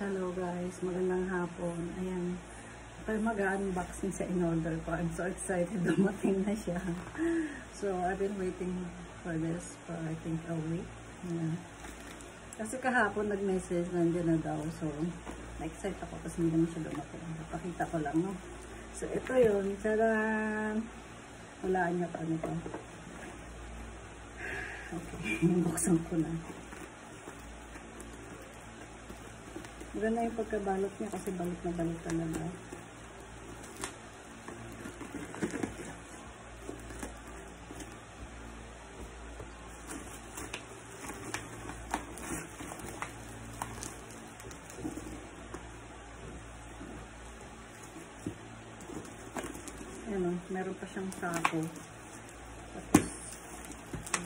Hello guys, magandang hapon. Ayan, tayo mag-unboxing sa in-order ko. I'm so excited, dumating na siya. So, I've been waiting for this for I think a week. Ayan. Kasi kahapon nag-message, nandiyan na daw. So, na-excite ako kasi hindi naman siya dumating. Napakita ko lang, no? So, ito yun. Tadaan! Walaan niya pa ano to. Okay, buksan ko na. Maganda yung pagkabalot niya kasi balot na balot talaga. Ayan o, meron pa siyang sako. Tapos,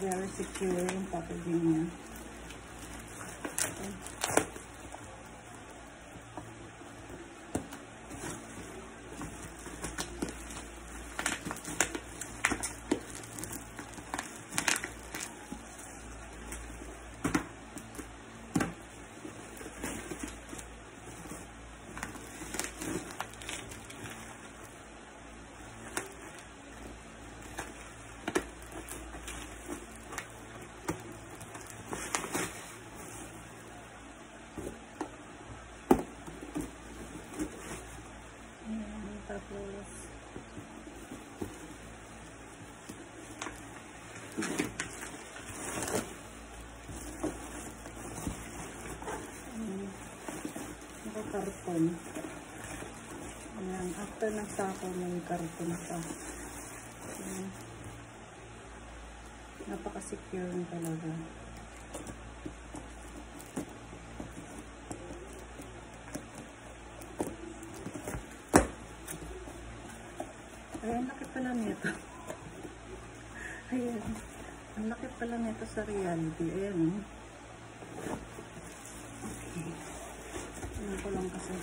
very secure yung packaging niya. Okay. Tapos, naka-karton. Ayan, after ng sako, may karton pa. Ayan. Napaka-secure talaga. Ay, ang laki pala nito. Ayan. Ang laki pala nito sa reality. Ayan. Okay. Ayan ko lang kasi.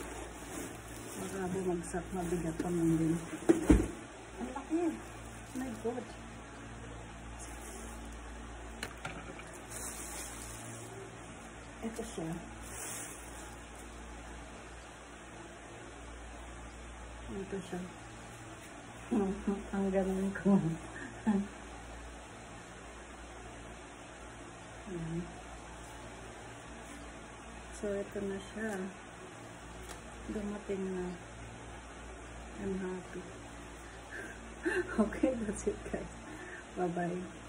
Baka bumagsak, mabigat pa man din. Ang laki. Oh my God. Ito siya. Ito siya. Ang ganun ko. So, ito na siya. Dumating na. I'm happy. Okay, that's it guys. Bye-bye.